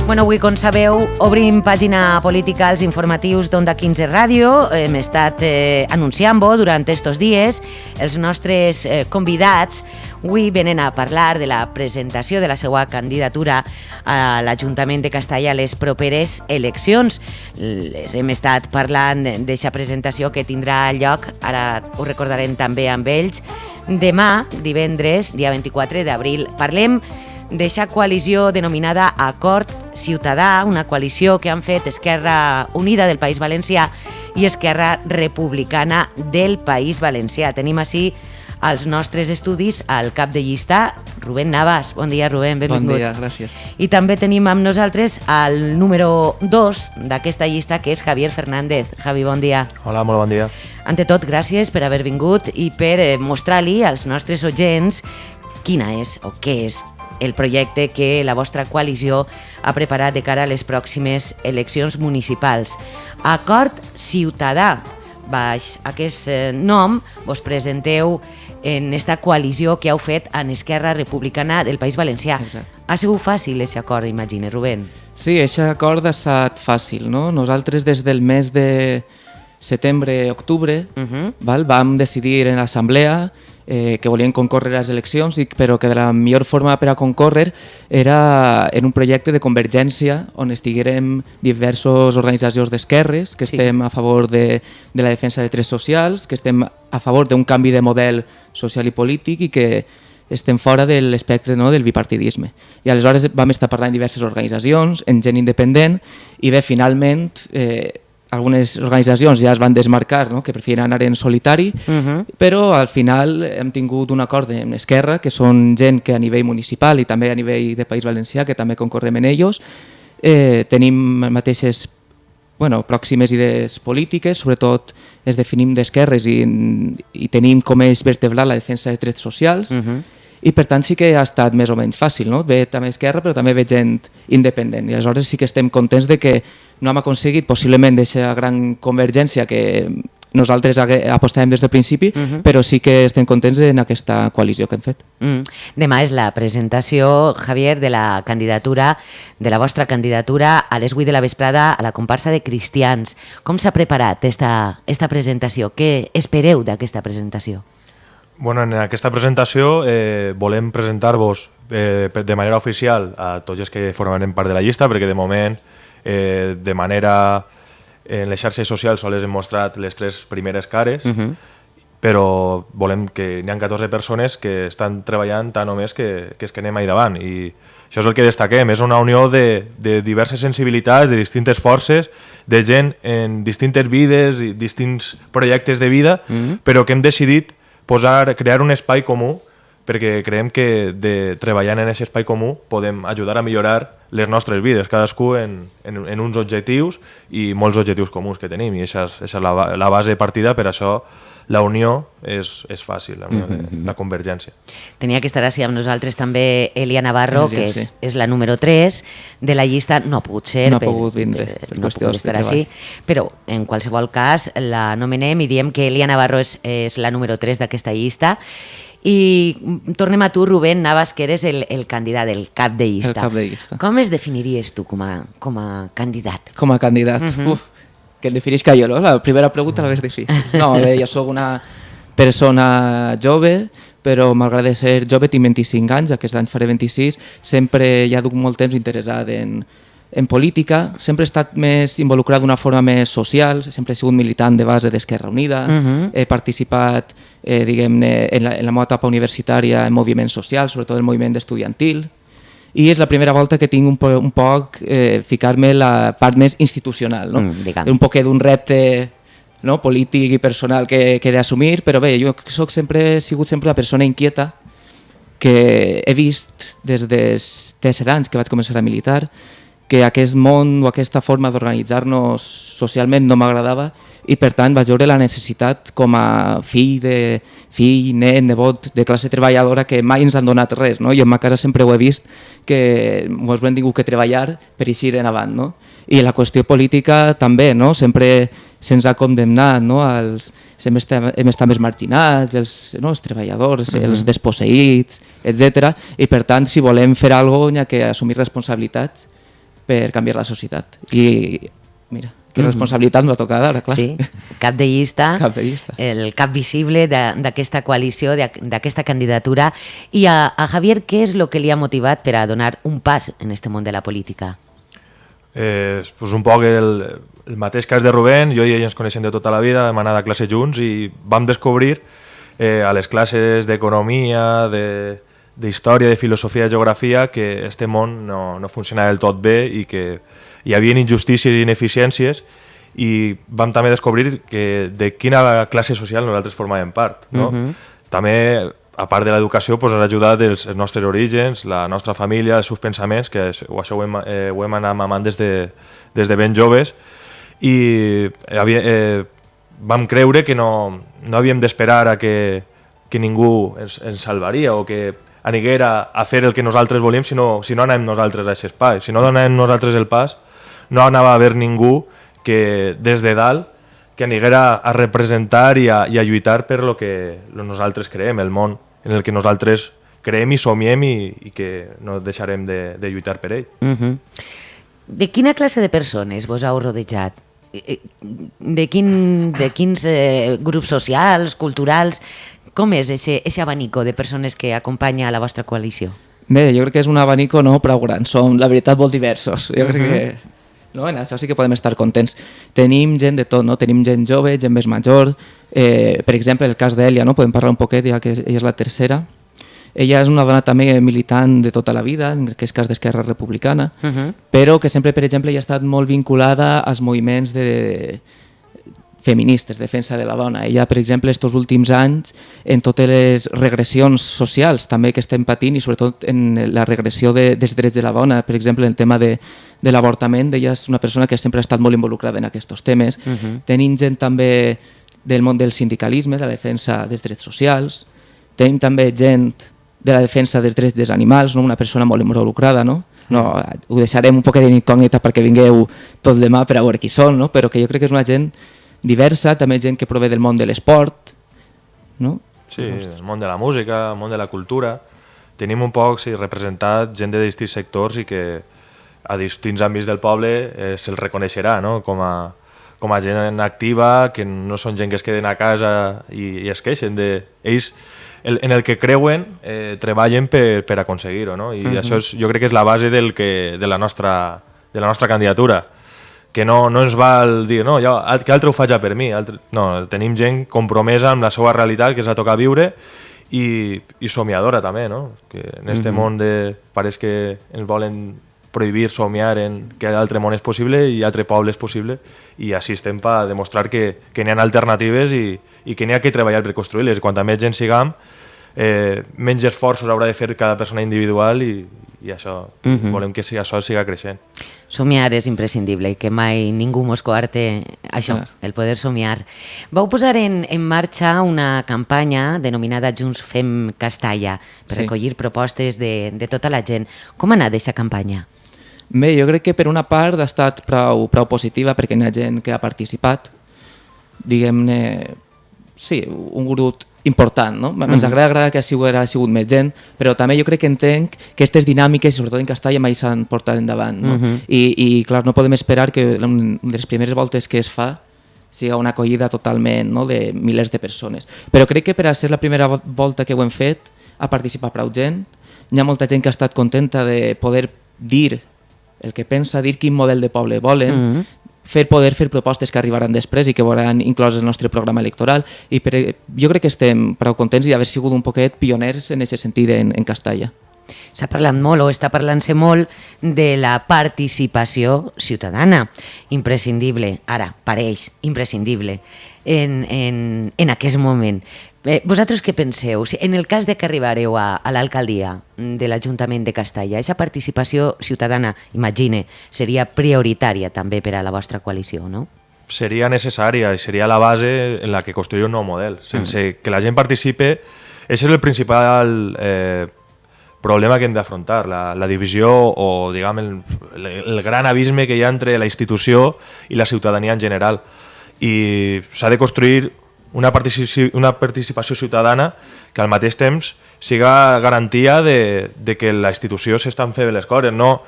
Bueno, avui, com sabeu, obrim pàgina política als informatius d'Onda 15 Ràdio. Hem estat anunciant-ho durant estos dies. Els nostres convidats avui venen a parlar de la presentació de la seva candidatura a l'Ajuntament de Castalla a les properes eleccions. Hem estat parlant d'aquesta presentació que tindrà lloc, ara ho recordarem també amb ells, demà, divendres, dia 24 d'abril. Parlem d'aquesta coalició denominada Acord Ciutadà, una coalició que han fet Esquerra Unida del País Valencià i Esquerra Republicana del País Valencià. Tenim així als nostres estudis al cap de llista, Rubén Navas. Bon dia, Rubén, benvingut. Bon dia, gràcies. I també tenim amb nosaltres el número 2 d'aquesta llista, que és Javier Fernández. Javi, bon dia. Hola, molt bon dia. Ante tot, gràcies per haver vingut i per mostrar-li als nostres oients quina és o què és el projecte que la vostra coalició ha preparat de cara a les pròximes eleccions municipals. Acord Ciutadà. Baix aquest nom vos presenteu en esta coalició que heu fet en Esquerra Republicana del País Valencià. Exacte. Ha sigut fàcil aquest acord, imagine, Rubén? Sí, aquest acord ha estat fàcil, no? Nosaltres des del mes de setembre-octubre vam decidir en l'assemblea que volien concórrer a les eleccions, però que la millor forma per a concórrer era en un projecte de convergència on estiguérem diverses organitzacions d'esquerres, que estem a favor de la defensa de drets socials, que estem a favor d'un canvi de model social i polític i que estem fora de l'espectre, no, del bipartidisme. I aleshores vam estar parlant amb diverses organitzacions, en gent independent, i bé, finalment algunes organitzacions ja es van desmarcar, no? Que preferien anar en solitari, però al final hem tingut un acord amb Esquerra, que són gent que a nivell municipal i també a nivell de País Valencià, que també concorrem en ells, tenim mateixes pròximes idees polítiques, sobretot es definim d'esquerres i tenim com eix vertebrar la defensa de drets socials, i per tant sí que ha estat més o menys fàcil, no? Ve també Esquerra però també ve gent independent i aleshores sí que estem contents de que no hem aconseguit possiblement d'aquesta gran convergència que nosaltres apostàvem des del principi, però sí que estem contents en aquesta coalició que hem fet. Demà és la presentació, Javier, de la candidatura, de la vostra candidatura a les 8 de la vesprada a la comparsa de Cristians. Com s'ha preparat esta presentació? Què espereu d'aquesta presentació? Bueno, en aquesta presentació volem presentar-vos de manera oficial a tots els que formarem part de la llista, perquè de moment, de manera en les xarxes socials sols hem mostrat les 3 primeres cares, però volem que n'hi ha 14 persones que estan treballant tant o més que és que anem ahí davant. I això és el que destaquem, és una unió de diverses sensibilitats, de distintes forces, de gent en distintes vides i distints projectes de vida, però que hem decidit crear un espai comú perquè creiem que treballant en aquest espai comú podem ajudar a millorar les nostres vides, cadascú en uns objectius i molts objectius comuns que tenim i aquesta és la base de partida, per això la unió és fàcil, la unió de la convergència. Tenia que estar així amb nosaltres també Elia Navarro, que és la número 3 de la llista. No ha pogut ser, no ha pogut vindre, per qüestions de treball. Però en qualsevol cas la nomenem i diem que Elia Navarro és la número 3 d'aquesta llista. I tornem a tu, Rubén Navas, que eres el candidat, el cap de llista. El cap de llista. Com es definiries tu com a candidat? Com a candidat? Que el definisca jo, no? La primera pregunta la més difícil. No, jo soc una persona jove, però malgrat ser jove tinc 25 anys, aquest any faré 26, sempre ja duc molt temps interessat en política, sempre he estat més involucrat d'una forma més social, sempre he sigut militant de base d'Esquerra Unida, he participat diguem-ne en la meva etapa universitària en moviments socials, sobretot el moviment estudiantil, i és la primera volta que tinc un poc ficar-me la part més institucional, no? Un poc d'un repte polític i personal que he d'assumir, però bé, jo he sigut sempre la persona inquieta que he vist des dels 17 anys que vaig començar a militar, que aquest món o aquesta forma d'organitzar-nos socialment no m'agradava i per tant vaig veure la necessitat com a fill, net, nebot de classe treballadora que mai ens han donat res, no? Jo en ma casa sempre ho he vist que ens hem tingut que treballar per eixir endavant, no? I la qüestió política també, no? Sempre se'ns ha condemnat, no? Hem estat més marginats, els treballadors, els desposseïts, etc. I per tant, si volem fer alguna cosa, hi ha que assumir responsabilitats per canviar la societat. I mira, que responsabilitat m'ha tocat ara, clar. Sí, cap de llista, Cap de llista. el cap visible d'aquesta coalició, d'aquesta candidatura. I a Javier, què és el que li ha motivat per a donar un pas en este món de la política? Pues un poc el mateix cas de Rubén, jo i ell ens coneixem de tota la vida, hem anat a classe junts i vam descobrir a les classes d'economia, d'història, de filosofia i de geografia que este món no funcionava del tot bé i que hi havia injustícies i ineficiències i vam també descobrir que de quina classe social nosaltres formàvem part. No? També, a part de l'educació, pues, ens ha ajudat els nostres orígens, la nostra família, els seus pensaments, que això ho hem anat mamant des de ben joves i vam creure que no havíem d'esperar a que ningú ens salvaria o que aniguera a fer el que nosaltres volíem si no anem nosaltres a aquest espai. Si no donem nosaltres el pas, no anava a haver ningú que des de dalt que aniguera a representar i a lluitar per lo que nosaltres creem, el món en el que nosaltres creem i somiem i que no deixarem de lluitar per ell. De quina classe de persones vos heu rodejat? De quins grups socials, culturals? Com és aquest abanico de persones que acompanya la vostra coalició? Bé, jo crec que és un abanico no prou gran, som, la veritat, molt diversos. Jo crec que no, en això sí que podem estar contents. Tenim gent de tot, no? Tenim gent jove, gent més major. Per exemple, el cas d'Èlia, no? Podem parlar un poquet, ja que ella és la tercera. Ella és una dona també militant de tota la vida, en aquest cas d'Esquerra Republicana, però que sempre, per exemple, ha estat molt vinculada als moviments feministes, defensa de la dona. Ella, per exemple, estos últims anys, en totes les regressions socials també que estem patint i sobretot en la regressió dels drets de la dona, per exemple, en el tema de l'avortament, ella és una persona que sempre ha estat molt involucrada en aquests temes. Tenim gent també del món del sindicalisme, de la defensa dels drets socials. Tenim també gent de la defensa dels drets dels animals, no? Una persona molt involucrada, no? Ho deixarem un poc d'incògnita perquè vingueu tots demà per a veure qui són, no? Però que jo crec que és una gent diversa, també gent que prové del món de l'esport, no? Sí, del món de la música, el món de la cultura. Tenim un poc representat gent de distints sectors i que a distints àmbits del poble se'l reconeixerà, no? Com a gent activa, que no són gent que es queden a casa i es queixen ells en el que creuen treballen per aconseguir-ho, no? I això jo crec que és la base de la nostra candidatura, que no ens val dir no, que altre ho faig per mi. No, tenim gent compromesa amb la seva realitat, que és la toca viure, i somiadora també, no? Que en este món pareix que ens volen prohibir somiar en que altre món és possible i altre poble és possible, i així estem per demostrar que n'hi ha alternatives i que n'hi ha que treballar per construir-les. Quanta més gent siguem, menys esforços haurà de fer cada persona individual i això, volem que això siga creixent. Somiar és imprescindible i que mai ningú mos coarte això, el poder somiar. Vau posar en marxa una campanya denominada Junts Fem Castalla per recollir propostes de tota la gent. Com ha anat aquesta campanya? Bé, jo crec que per una part ha estat prou positiva perquè hi ha gent que ha participat, diguem-ne, sí, un grup important, no? Ens agrada que ha sigut més gent, però també jo crec que entenc que aquestes dinàmiques, sobretot en Castalla, mai s'han portat endavant, no? I clar, no podem esperar que una de les primeres voltes que es fa siga una acollida totalment, no?, de milers de persones. Però crec que per a ser la primera volta que ho hem fet ha participat prou gent, hi ha molta gent que ha estat contenta de poder dir el que pensa, dir quin model de poble volen, poder fer propostes que arribaran després i que veuran inclòs el nostre programa electoral, i jo crec que estem prou contents d'haver sigut un poquet pioners en aquest sentit en Castalla. S'ha parlat molt o està parlant-se molt de la participació ciutadana, imprescindible, ara pareix imprescindible en aquest moment. Vosaltres què penseu? En el cas de que arribareu a l'alcaldia de l'Ajuntament de Castalla, aquesta participació ciutadana, imagine, seria prioritària també per a la vostra coalició, no? Seria necessària i seria la base en la que construir un nou model. Sense que la gent participe, aquest és el principal problema que hem d'afrontar, la divisió o, diguem, el gran abisme que hi ha entre la institució i la ciutadania en general. I s'ha de construir una participació ciutadana que al mateix temps siga garantia de que la institució s'estan fent les coses. No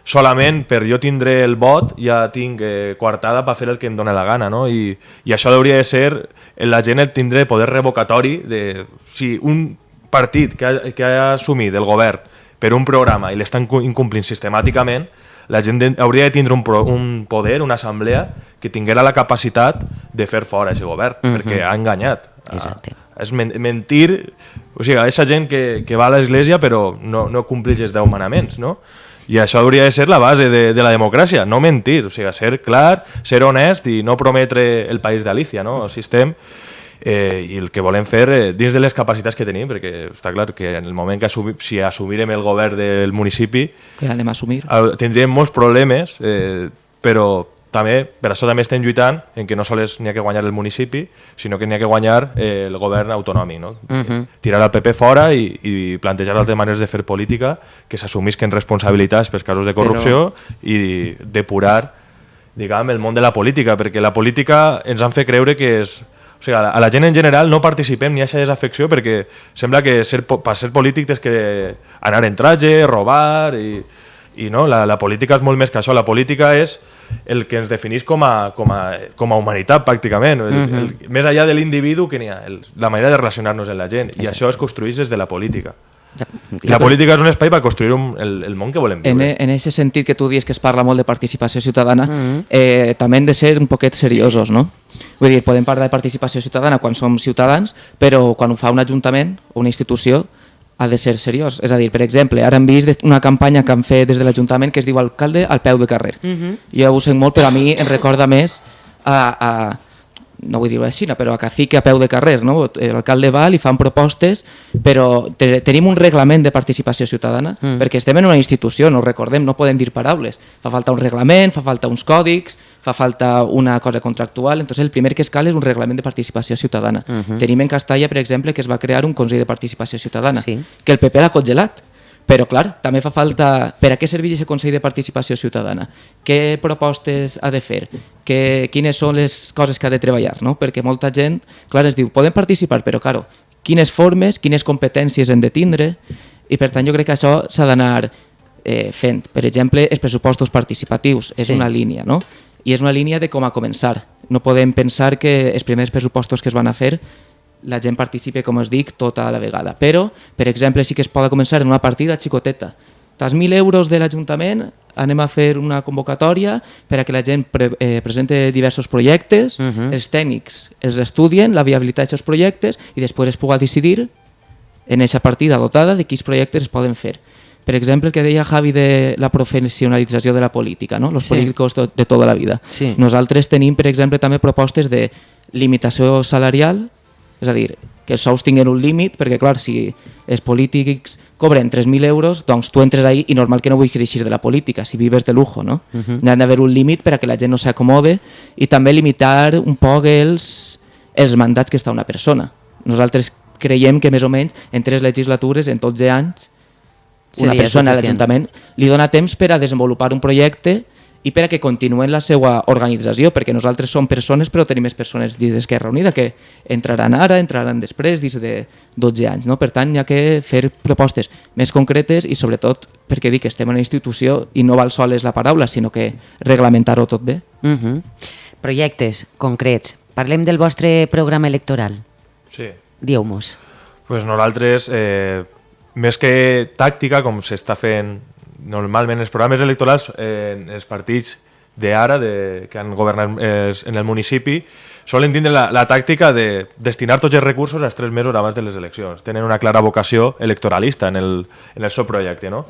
solament per jo tindré el vot ja tinc coartada per fer el que em dóna la gana, no? I això hauria de ser, la gent tindré poder revocatori de si un partit que ha assumit el govern per un programa i l'estan incomplint sistemàticament, la gent hauria de tindre un poder, una assemblea, que tinguera la capacitat de fer fora aquest govern, perquè ha enganyat. Exacte. És mentir, o sigui, aquesta gent que va a l'església però no compleix els 10 manaments, no? I això hauria de ser la base de la democràcia, no mentir, o sigui, ser clar, ser honest i no prometre el país d'Alícia, no? El sistema, i el que volem fer dins de les capacitats que tenim, perquè està clar que en el moment que si assumirem el govern del municipi que anem a assumir, tindríem molts problemes, però també, per això també estem lluitant en que no sols n'hi ha que guanyar el municipi, sinó que n'hi ha que guanyar el govern autonòmic, no? Tirar el PP fora i plantejar altres maneres de fer política que s'assumisquen responsabilitats pels casos de corrupció i depurar, diguem, el món de la política, perquè la política ens han fet creure que és... O sigui, a la gent en general no participem ni a aquesta desafecció perquè sembla que per ser polític tens que anar en traje, robar i no, la política és molt més que això. La política és el que ens defineix com a humanitat pràcticament, més enllà de l'individu que n'hi ha, la manera de relacionar-nos amb la gent, i això es construeix des de la política. La política és un espai per construir el món que volem viure. En aquest sentit que tu dius que es parla molt de participació ciutadana, també hem de ser un poquet seriosos, no? Vull dir, podem parlar de participació ciutadana quan som ciutadans, però quan ho fa un ajuntament o una institució ha de ser seriós. És a dir, per exemple, ara hem vist una campanya que han fet des de l'Ajuntament que es diu Alcalde al peu de carrer. Jo ho sent molt, però a mi em recorda més no vull dir-ho així, però a cacique a peu de carrer, no? L'alcalde va, li fan propostes, però tenim un reglament de participació ciutadana, perquè estem en una institució, no ho recordem, no podem dir paraules. Fa falta un reglament, fa falta uns còdics, fa falta una cosa contractual, entonces el primer que es cal és un reglament de participació ciutadana. Tenim en Castalla, per exemple, que es va crear un Consell de Participació Ciutadana, que el PP l'ha congelat. Però, clar, també fa falta... Per a què serveix aquest Consell de Participació Ciutadana? Què propostes ha de fer? Quines són les coses que ha de treballar? No? Perquè molta gent, clar, es diu, podem participar, però, clar, quines formes, quines competències hem de tindre? I, per tant, jo crec que això s'ha d'anar fent. Per exemple, els pressupostos participatius és una línia, no? I és una línia de com a començar. No podem pensar que els primers pressupostos que es van a fer la gent participi, com es dic, tota a la vegada. Però, per exemple, sí que es pot començar en una partida xicoteta. T'has 1.000 euros de l'Ajuntament, anem a fer una convocatòria per a que la gent presente diversos projectes, els tècnics els estudien, la viabilitat d'aquests projectes, i després es pugui decidir en aquesta partida dotada de quins projectes es poden fer. Per exemple, el que deia Javi de la professionalització de la política, no? Los políticos de tota la vida. Nosaltres tenim, per exemple, també propostes de limitació salarial, és a dir, que els sous tinguin un límit, perquè clar, si els polítics cobren 3.000 euros, doncs tu entres ahí i normal que no vull eixir de la política, si vives de lujo, no? N'ha d'haver un límit per a que la gent no s'acomode i també limitar un poc els mandats que està una persona. Nosaltres creiem que més o menys en 3 legislatures, en 12 anys, una persona a l'Ajuntament li dona temps per a desenvolupar un projecte i per a que continuen la seva organització, perquè nosaltres som persones, però tenim més persones dins d'Esquerra Unida que entraran ara, entraran després, dins de 12 anys. No? Per tant, hi ha que fer propostes més concretes i, sobretot, perquè dic que estem en una institució i no val sols la paraula, sinó que reglamentar-ho tot bé. Projectes concrets. Parlem del vostre programa electoral. Sí. Dieu-mos. Pues nosaltres, més que tàctica, com s'està fent normalment els programes electorals, els partits d'ara que han governat en el municipi solen tindre la tàctica de destinar tots els recursos als 3 mesos abans de les eleccions. Tenen una clara vocació electoralista en el seu projecte, no?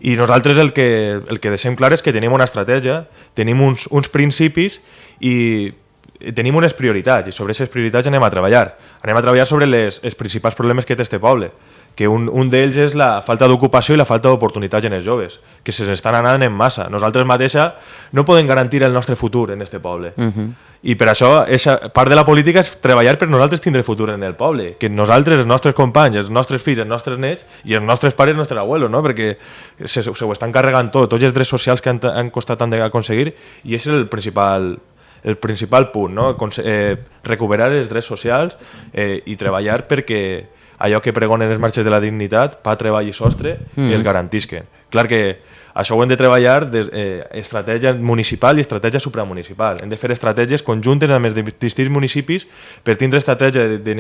I nosaltres el que deixem clar és que tenim una estratègia, tenim uns principis i tenim unes prioritats, i sobre aquestes prioritats anem a treballar. Anem a treballar sobre els principals problemes que té este poble, que un d'ells és la falta d'ocupació i la falta d'oportunitats en els joves, que se n'estan anant en massa. Nosaltres mateixa no podem garantir el nostre futur en este poble. I per això, part de la política és treballar per nosaltres tindre futur en el poble, que nosaltres, els nostres companys, els nostres fills, els nostres nets i els nostres pares, els nostres abuelos, no? Perquè se ho estan carregant tots els drets socials que han costat tant d'aconseguir, i és el principal punt, no? Recuperar els drets socials i treballar perquè allò que pregonen les marxes de la dignitat, pa, treball i sostre, es garantisquen. Clar que això ho hem de treballar estratègia municipal i estratègia supramunicipal. Hem de fer estratègies conjuntes amb els distints municipis per tindre estratègia de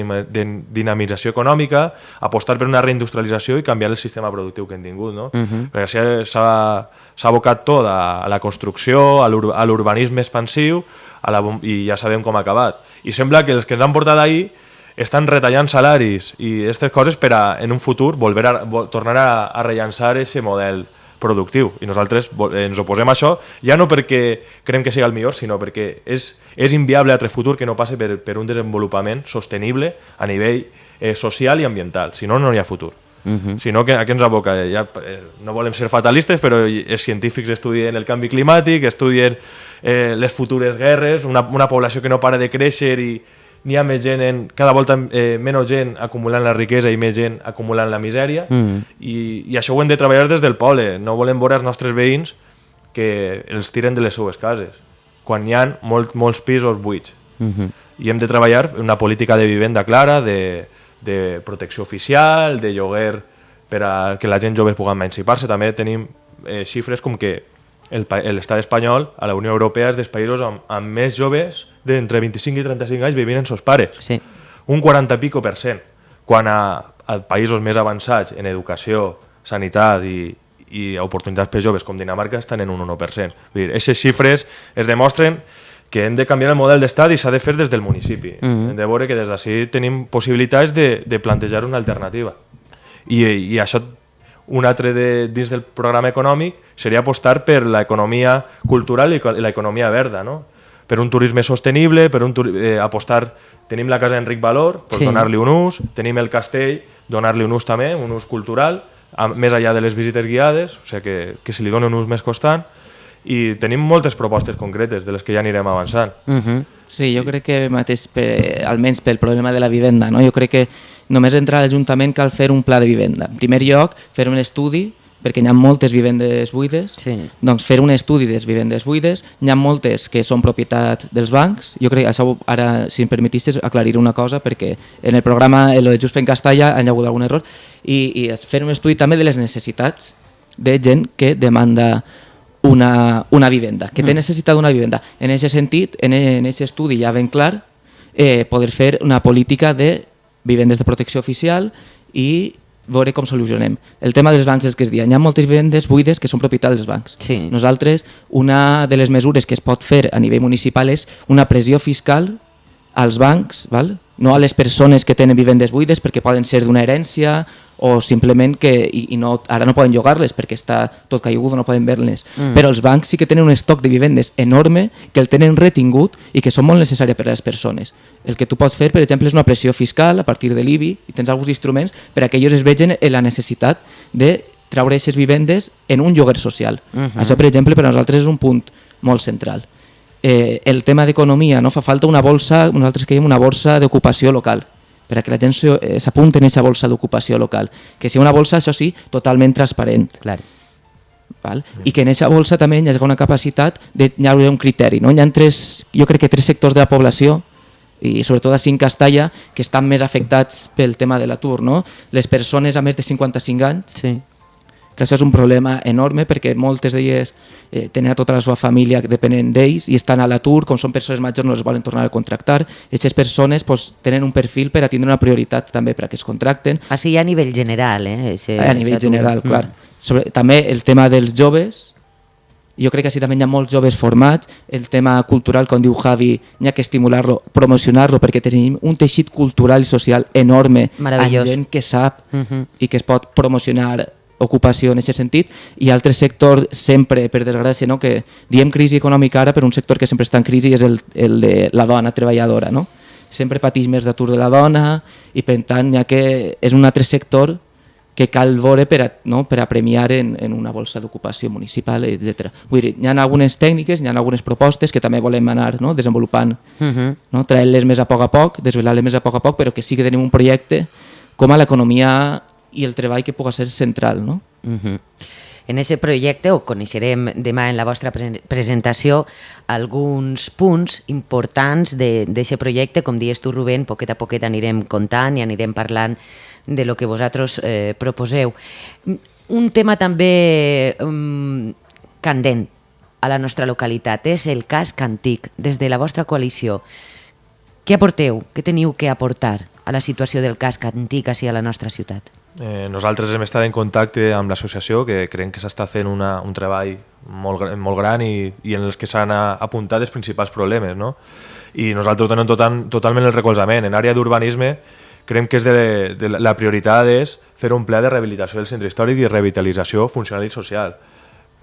dinamització econòmica, apostar per una reindustrialització i canviar el sistema productiu que hem tingut, no? Perquè s'ha abocat tot a la construcció, a l'urbanisme expansiu, i ja sabem com ha acabat. I sembla que els que ens han portat ahir estan retallant salaris i aquestes coses per a, en un futur, tornar a rellançar aquest model productiu. I nosaltres ens oposem a això, ja no perquè creiem que sigui el millor, sinó perquè és inviable a futur que no passi per un desenvolupament sostenible a nivell social i ambiental. Si no, no hi ha futur. Si no, a què ens aboca? No volem ser fatalistes, però els científics estudien el canvi climàtic, estudien les futures guerres, una població que no para de créixer i n'hi ha més gent, cada volta menys gent acumulant la riquesa i més gent acumulant la misèria, i això ho hem de treballar des del poble. No volem veure els nostres veïns que els tiren de les seues cases, quan hi ha molts pisos buits. I hem de treballar una política de vivenda clara, de protecció oficial, de lloguer per a que la gent jove pugui emancipar-se. També tenim xifres com que l'estat espanyol a la Unió Europea és dels països amb més joves d'entre 25 i 35 anys vivint amb sos pares. Sí. Un 40%, quan a països més avançats en educació, sanitat i oportunitats per joves com Dinamarca estan en un 1%. Aquestes xifres es demostren que hem de canviar el model d'estat i s'ha de fer des del municipi. Hem de veure que des d'ací tenim possibilitats de plantejar una alternativa. I això, un altre dins del programa econòmic seria apostar per l'economia cultural i l'economia verda, no? Per un turisme sostenible, apostar... Tenim la casa d'Enric Valor, donar-li un ús, tenim el castell, donar-li un ús també, un ús cultural, més enllà de les visites guiades, o sigui que se li doni un ús més constant, i tenim moltes propostes concretes de les que ja anirem avançant. Sí, jo crec que mateix, almenys pel problema de la vivenda, no? Jo crec que només entrar a l'Ajuntament cal fer un pla de vivenda. En primer lloc, fer un estudi, perquè hi ha moltes vivendes buides, doncs fer un estudi de les vivendes buides. Hi ha moltes que són propietat dels bancs. Jo crec que això, ara, si em permetissis, aclarir una cosa, perquè en el programa el de Just Fent Castalla hi ha hagut algun error, i fer un estudi també de les necessitats de gent que demanda una vivenda, que té necessitat d'una vivenda. En aquest sentit, en aquest estudi ja ben clar, poder fer una política de vivendes de protecció oficial i veure com solucionem. El tema dels bancs és que es diu, hi ha moltes vivendes buides que són propietat dels bancs. Nosaltres, una de les mesures que es pot fer a nivell municipal és una pressió fiscal als bancs, no a les persones que tenen vivendes buides perquè poden ser d'una herència o simplement que ara no poden llogar-les perquè està tot caigut, no poden veure-les. Però els bancs sí que tenen un estoc de vivendes enorme que el tenen retingut i que són molt necessàries per a les persones. El que tu pots fer, per exemple, és una pressió fiscal a partir de l'IBI i tens alguns instruments per a que ells es vegin la necessitat de treure aquestes vivendes en un lloguer social. Això, per exemple, per a nosaltres és un punt molt central. El tema d'economia, no? Fa falta una bolsa, nosaltres creiem una borsa d'ocupació local, per a que la gent s'apunti en aquesta bolsa d'ocupació local. Que sigui una bolsa, això sí, totalment transparent. Clar. I que en aquesta bolsa també hi hagi una capacitat de hi haurà un criteri. No? Hi ha jo crec que 3 sectors de la població, i sobretot així en Castalla, que estan més afectats pel tema de l'atur. No? Les persones a més de 55 anys, que això és un problema enorme perquè moltes d'elles tenen a tota la seva família depenent d'ells i estan a l'atur, com són persones majors no les volen tornar a contractar. Aquestes persones tenen un perfil per a tindre una prioritat també per a que es contracten. Així a nivell general. A nivell general, clar. També el tema dels joves, jo crec que així també hi ha molts joves formats. El tema cultural, com diu Javi, hi ha que estimular-lo, promocionar-lo, perquè tenim un teixit cultural i social enorme amb gent que sap i que es pot promocionar ocupació en aquest sentit, i altre sector sempre, per desgràcia, no? Que diem crisi econòmica ara, però un sector que sempre està en crisi és el de la dona treballadora. No? Sempre pateix més d'atur de la dona i per tant ja que és un altre sector que cal veure per a premiar en una bolsa d'ocupació municipal, etc. Vull dir, hi ha algunes tècniques, hi ha algunes propostes que també volem anar desenvolupant, traient-les més a poc, desvelar-les més a poc, però que sí que tenim un projecte com a l'economia i el treball que pugui ser central. No? En aquest projecte, ho coneixerem demà en la vostra presentació, alguns punts importants d'aquest projecte, com dius tu, Rubén, poquet a poquet anirem contant i anirem parlant de lo que vosaltres proposeu. Un tema també candent a la nostra localitat és el casc antic. Des de la vostra coalició, què aporteu, què teniu que aportar a la situació del casc antic així a la nostra ciutat? Nosaltres hem estat en contacte amb l'associació, que creiem que s'està fent un treball molt gran i en els que s'han apuntat els principals problemes, no? I nosaltres tenim totalment el recolzament. En àrea d'urbanisme creiem que la prioritat és fer un pla de rehabilitació del centre històric i revitalització funcional i social.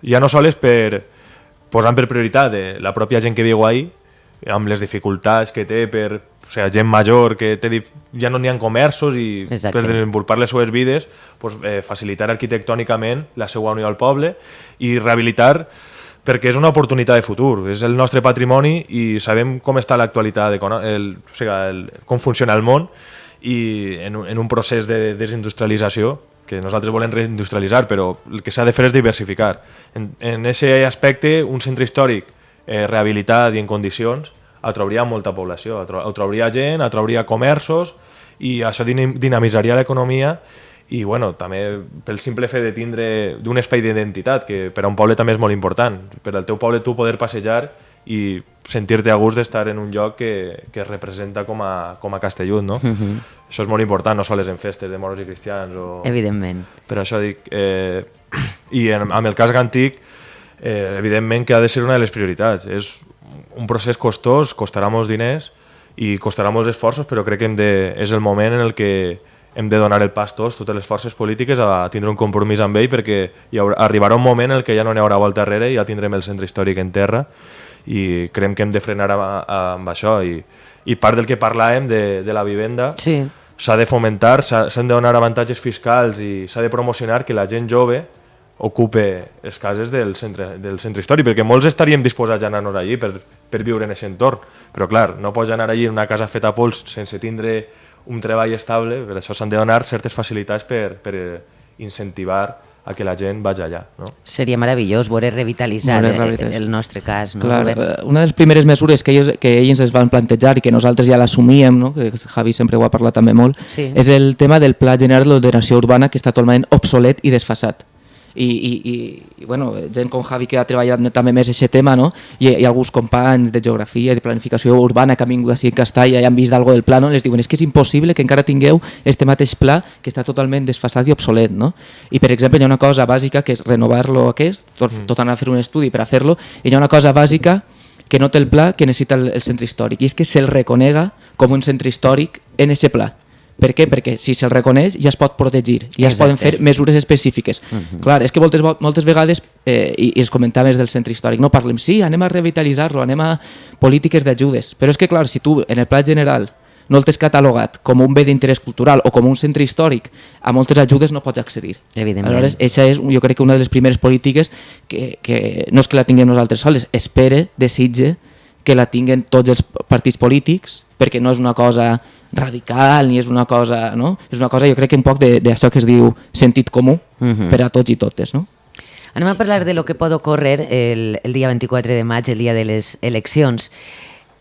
Ja no sols posant per prioritat la pròpia gent que viu ahí, amb les dificultats que té gent major, que ja no n'hi ha comerços i per desenvolupar les seues vides, facilitar arquitectònicament la seva unió al poble i rehabilitar, perquè és una oportunitat de futur, és el nostre patrimoni i sabem com està l'actualitat, com funciona el món, i en un procés de desindustrialització, que nosaltres volem reindustrialitzar, però el que s'ha de fer és diversificar. En aquest aspecte, un centre històric rehabilitat i en condicions atrauria molta població, atrauria gent, atrauria comerços i això dinamitzaria l'economia i també pel simple fet de tindre d'un espai d'identitat, que per a un poble també és molt important, per al teu poble tu poder passejar i sentir-te a gust d'estar en un lloc que es representa com a Castellut, no? Això és molt important, no sols en festes de moros i cristians. Evidentment. Per això dic... I amb el casc antic, evidentment que ha de ser una de les prioritats. És un procés costós, costarà molts diners i costarà molts esforços, però crec que és el moment en el que hem de donar el pas totes les forces polítiques a tindre un compromís amb ell, perquè arribarà un moment en què ja no n'hi haurà volta enrere i ja tindrem el centre històric en terra i creiem que hem de frenar amb això i part del que parlàvem de la vivenda s'ha de fomentar, s'han de donar avantatges fiscals i s'ha de promocionar que la gent jove ocupe les cases del centre històric, perquè molts estaríem disposats a anar-nos allí per viure en aquest entorn, però clar, no pots anar allí en una casa feta a pols sense tindre un treball estable, per això s'han de donar certes facilitats per incentivar a que la gent vagi allà. No? Seria meravellós veure revitalitzat el nostre cas. No? Clar, una de les primeres mesures que ells es van plantejar i que nosaltres ja l'assumíem, no? Que Javi sempre ho ha parlat també molt, és el tema del Pla General d'Ordenació Urbana, que està totalment obsolet i desfasat. I gent com Javi que ha treballat també més aquest tema, no? I alguns companys de geografia i de planificació urbana que han vingut així a Castalla i han vist alguna del pla, no? I els diuen és que és impossible que encara tingueu este mateix pla que està totalment desfasat i obsolet, no? I per exemple hi ha una cosa bàsica que és renovar-lo tot anar a fer un estudi per a fer-lo, i hi ha una cosa bàsica que no té el pla que necessita el centre històric, i és que se'l reconega com un centre històric en aquest pla. Per què? Perquè si se'l reconeix ja es pot protegir, ja es poden fer mesures específiques. Clar, és que moltes vegades, i es comentava des del centre històric, no parlem, sí, anem a revitalitzar-lo, anem a polítiques d'ajudes, però és que clar, si tu en el pla general no el tens catalogat com un bé d'interès cultural o com un centre històric, a moltes ajudes no pots accedir. Aleshores, això és, jo crec que una de les primeres polítiques que no és que la tinguem nosaltres sols, desitge que la tinguen tots els partits polítics, perquè no és una cosa radical ni és una cosa, no? És una cosa, jo crec que un poc d'això que es diu sentit comú per a tots i totes, no? Anem a parlar de lo que pot ocórrer el dia 24 de maig, el dia de les eleccions.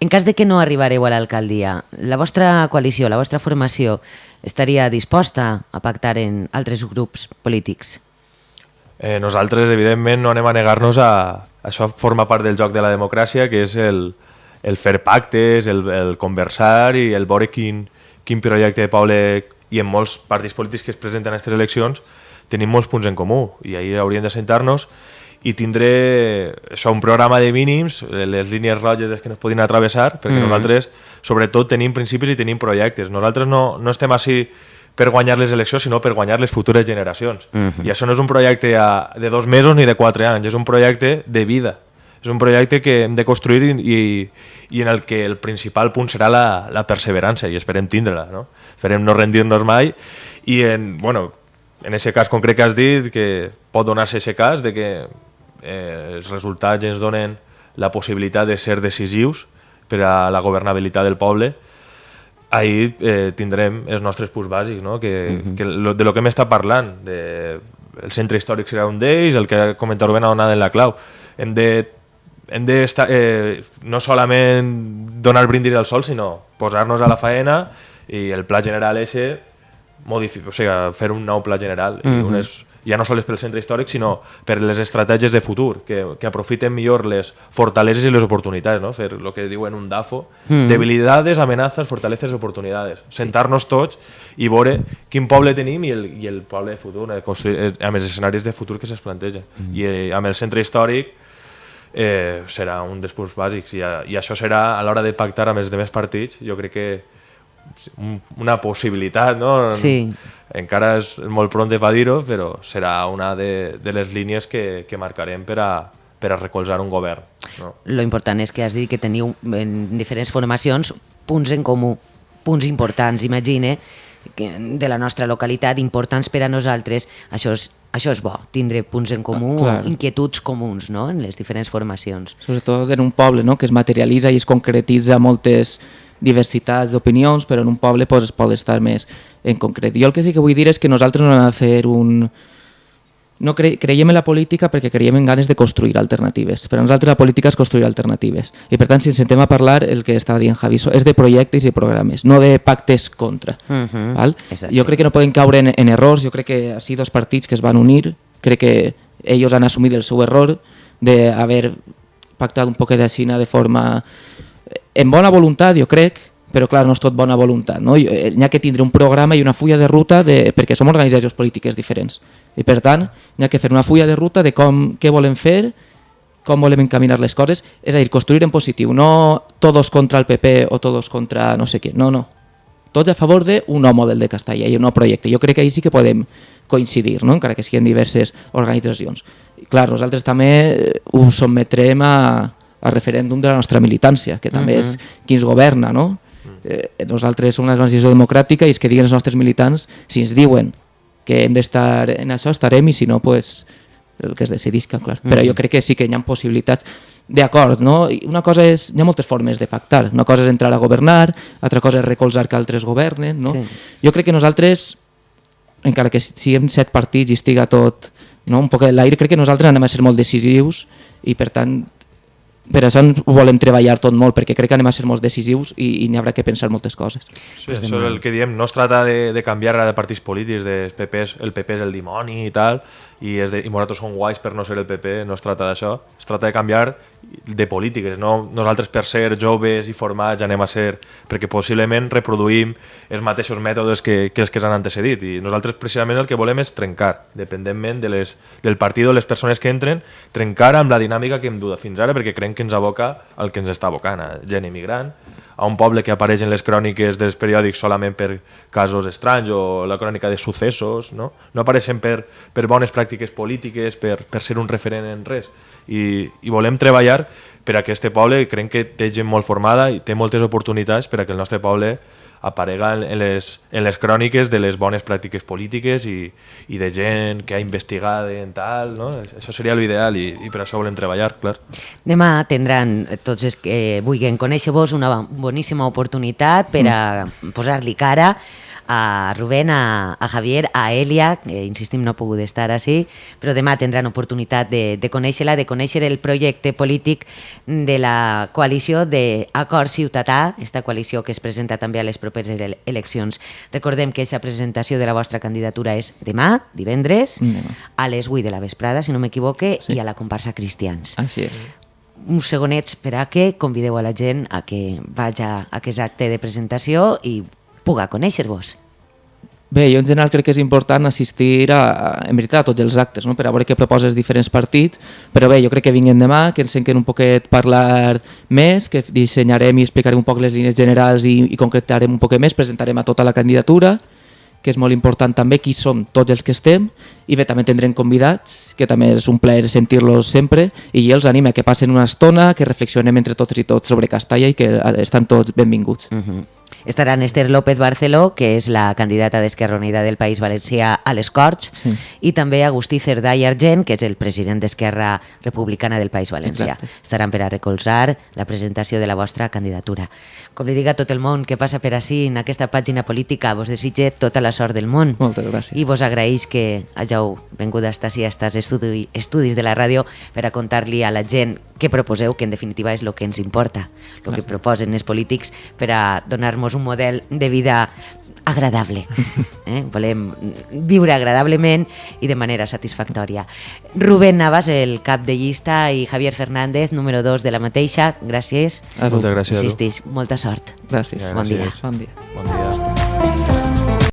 En cas de que no arribareu a l'alcaldia, la vostra coalició, la vostra formació, estaria disposta a pactar en altres grups polítics? Nosaltres, evidentment, no anem a negar-nos a... Això forma part del joc de la democràcia, que és el fer pactes, el conversar i el veure quin projecte de poble, i en molts partits polítics que es presenten a aquestes eleccions tenim molts punts en comú i ahir hauríem de sentar-nos i tindre un programa de mínims, les línies roges que nos podien atravessar, perquè nosaltres sobretot tenim principis i tenim projectes. Nosaltres no estem així per guanyar les eleccions, sinó per guanyar les futures generacions. I això no és un projecte de 2 mesos ni de 4 anys, és un projecte de vida. És un projecte que hem de construir i en el que el principal punt serà la perseverança, i esperem tindre-la, no? Esperem no rendir-nos mai, i en aquest cas concret que has dit, que pot donar-se aquest cas de que els resultats ens donen la possibilitat de ser decisius per a la governabilitat del poble, ahir tindrem els nostres punts bàsics, no? De lo que hem estat parlant, el centre històric serà un d'ells, el que ha comentat Rubén ha donat en la clau. Hem de no solament donar brindis al sol, sinó posar-nos a la faena, i el pla general ese fer un nou pla general, ja no sols pel centre històric, sinó per les estratègies de futur, que aprofiten millor les fortaleses i les oportunitats, no? Fer el que diuen un DAFO, debilidades, amenazas, fortalezas i oportunidades. Sentar-nos tots i veure quin poble tenim i el poble de futur, amb els escenaris de futur que se'ns planteja. I amb el centre històric serà un dels punts bàsics i això serà, a l'hora de pactar amb els demés partits, jo crec que una possibilitat, no? Sí. Encara és molt pront per dir-ho, però serà una de les línies que marcarem per a recolzar un govern. No? Lo important és que has dit que teniu en diferents formacions punts en comú, punts importants, imagine, de la nostra localitat, importants per a nosaltres. Això és bo, tindre punts en comú, inquietuds comuns, no?, en les diferents formacions. Sobretot en un poble, no?, que es materialitza i es concretitza moltes diversitats d'opinions, però en un poble pues, es pot estar més en concret. Jo el que sí que vull dir és que nosaltres no hem de fer un... No creiem en la política perquè creiem en ganes de construir alternatives. Per a nosaltres la política és construir alternatives. I per tant, si ens sentem a parlar, el que està dient Javi, és de projectes i programes, no de pactes contra. Val? Jo crec que no podem caure en errors. Jo crec que així dos partits que es van unir, crec que ells han assumit el seu error d'haver pactat un poquet d'així de forma... En bona voluntat, jo crec, però clar, no és tot bona voluntat. No? Hi ha que tindre un programa i una fulla de ruta perquè som organitzacions polítiques diferents. I per tant, hi ha que fer una fulla de ruta de què volem fer, com volem encaminar les coses, és a dir, construir en positiu, no tots contra el PP o tots contra no sé què, no. Tots a favor d'un nou model de Castalla i un nou projecte. Jo crec que ahir sí que podem coincidir, no? Encara que siguin diverses organitzacions. I clar, nosaltres també ho sotmetrem a referèndum de la nostra militància, que també és qui ens governa, no? Nosaltres som una organització democràtica i és que diguen els nostres militants, si ens diuen que hem d'estar en això, estarem, i si no, pues, el que es decidisca, clar. Però jo crec que sí que hi ha possibilitats d'acord, no? Una cosa és, hi ha moltes formes de pactar, una cosa és entrar a governar, altra cosa és recolzar que altres governen, no? Sí. Jo crec que nosaltres, encara que siguem 7 partits i estiga tot, no? Un poc de l'aire, crec que nosaltres anem a ser molt decisius i per tant per això ho volem treballar tot molt, perquè crec que anem a ser molt decisius i n'hi haurà que pensar moltes coses. Sí, això és el que diem, no es trata de canviar de partits polítics, el PP és el dimoni i tal, i nosaltres som guais per no ser el PP, no es trata d'això, es trata de canviar de polítiques, no nosaltres per ser joves i formats anem a ser, perquè possiblement reproduïm els mateixos mètodes que els que s'han antecedit, i nosaltres precisament el que volem és trencar, dependentment del partit o les persones que entren, trencar amb la dinàmica que hem dut fins ara, perquè creiem que ens aboca al que ens està abocant, a gent immigrant, a un poble que apareix en les cròniques dels periòdics solament per casos estranys o la crònica de successos, no apareixen per bones pràctiques polítiques, per ser un referent en res. I volem treballar per a que aquest poble, creiem que té gent molt formada i té moltes oportunitats per a que el nostre poble aparega en les cròniques de les bones pràctiques polítiques i de gent que ha investigat en tal, no? Això seria l'ideal i per això volem treballar, clar. Demà tindran tots els que vulguin conèixer-vos una boníssima oportunitat per a posar-li cara a Rubén, a Javier, a Elia, que insistim no ha pogut estar així, però demà tindran oportunitat de conèixer-la, de conèixer el projecte polític de la coalició d'Acord Ciutadà, aquesta coalició que es presenta també a les properes eleccions. Recordem que aquesta presentació de la vostra candidatura és demà, divendres, a les 8 de la vesprada, si no m'equivoque, i a la comparsa Cristians. Així és. Uns segonets per a que convideu a la gent a que vagi a aquest acte de presentació i puga conèixer-vos. Bé, jo en general crec que és important assistir en veritat a tots els actes, no? Per a veure què proposes diferents partits, però bé, jo crec que vinguin demà, que ens sentin un poquet parlar més, que dissenyarem i explicarem un poc les línies generals i concretarem un poquet més, presentarem a tota la candidatura, que és molt important també qui som tots els que estem, i bé, també tindrem convidats, que també és un plaer sentir-los sempre, i els anima que passen una estona, que reflexionem entre tots i tots sobre Castalla i que estan tots benvinguts. Estaran Esther López Barceló, que és la candidata d'Esquerra Unida del País Valencià a les Corts, i també Agustí Cerdà i Argent, que és el president d'Esquerra Republicana del País Valencià. Estaran per a recolzar la presentació de la vostra candidatura. Com li dic a tot el món que passa per ací en aquesta pàgina política, vos desitge tota la sort del món. Moltes gràcies. I vos agraeix que hàgiu vengut a estar així a estos estudis de la ràdio per a contar-li a la gent què proposeu, que en definitiva és el que ens importa, el que proposen els polítics per a donar-nos un model de vida agradable. Volem viure agradablement i de manera satisfactòria. Rubén Navas, el cap de llista, i Javier Fernández, número 2 de la mateixa. Gràcies. Moltes gràcies a tu. Insistix, molta sort. Gràcies. Bon dia. Bon dia. Bon dia.